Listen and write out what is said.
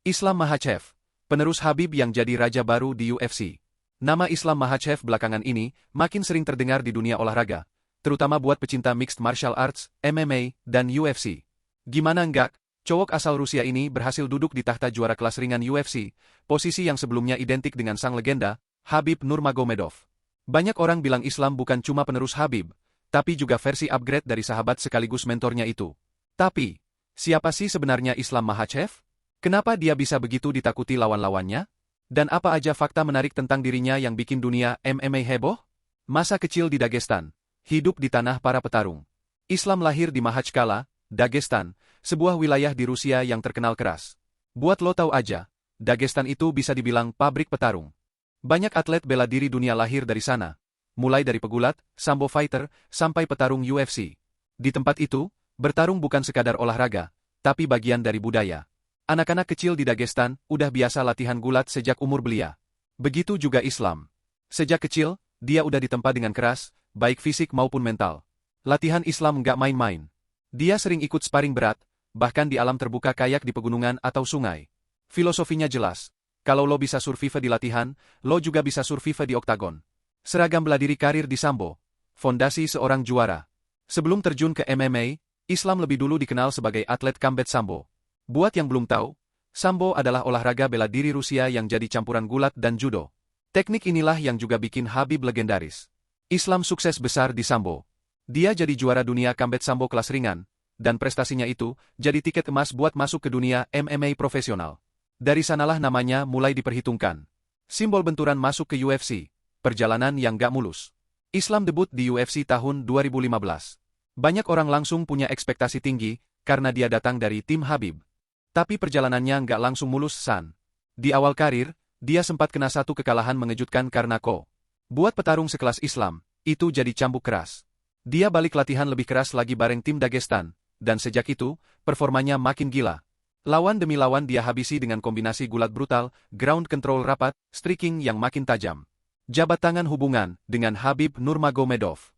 Islam Makhachev, penerus Khabib yang jadi raja baru di UFC. Nama Islam Makhachev belakangan ini makin sering terdengar di dunia olahraga, terutama buat pecinta mixed martial arts, MMA, dan UFC. Gimana enggak, cowok asal Rusia ini berhasil duduk di tahta juara kelas ringan UFC, posisi yang sebelumnya identik dengan sang legenda, Khabib Nurmagomedov. Banyak orang bilang Islam bukan cuma penerus Khabib, tapi juga versi upgrade dari sahabat sekaligus mentornya itu. Tapi, siapa sih sebenarnya Islam Makhachev? Kenapa dia bisa begitu ditakuti lawan-lawannya? Dan apa aja fakta menarik tentang dirinya yang bikin dunia MMA heboh? Masa kecil di Dagestan, hidup di tanah para petarung. Islam lahir di Makhachkala, Dagestan, sebuah wilayah di Rusia yang terkenal keras. Buat lo tahu aja, Dagestan itu bisa dibilang pabrik petarung. Banyak atlet bela diri dunia lahir dari sana, mulai dari pegulat, sambo fighter, sampai petarung UFC. Di tempat itu, bertarung bukan sekadar olahraga, tapi bagian dari budaya. Anak-anak kecil di Dagestan udah biasa latihan gulat sejak umur belia. Begitu juga Islam. Sejak kecil, dia udah ditempa dengan keras, baik fisik maupun mental. Latihan Islam nggak main-main. Dia sering ikut sparring berat, bahkan di alam terbuka kayak di pegunungan atau sungai. Filosofinya jelas. Kalau lo bisa survive di latihan, lo juga bisa survive di oktagon. Seragam bela diri karir di Sambo. Fondasi seorang juara. Sebelum terjun ke MMA, Islam lebih dulu dikenal sebagai atlet combat Sambo. Buat yang belum tahu, Sambo adalah olahraga bela diri Rusia yang jadi campuran gulat dan judo. Teknik inilah yang juga bikin Khabib legendaris. Islam sukses besar di Sambo. Dia jadi juara dunia combat Sambo kelas ringan, dan prestasinya itu jadi tiket emas buat masuk ke dunia MMA profesional. Dari sanalah namanya mulai diperhitungkan. Simbol benturan masuk ke UFC, perjalanan yang gak mulus. Islam debut di UFC tahun 2015. Banyak orang langsung punya ekspektasi tinggi, karena dia datang dari tim Khabib. Tapi perjalanannya nggak langsung mulus, San. Di awal karir, dia sempat kena satu kekalahan mengejutkan karena buat petarung sekelas Islam, itu jadi cambuk keras. Dia balik latihan lebih keras lagi bareng tim Dagestan, dan sejak itu, performanya makin gila. Lawan demi lawan dia habisi dengan kombinasi gulat brutal, ground control rapat, striking yang makin tajam. Jabat tangan hubungan dengan Khabib Nurmagomedov.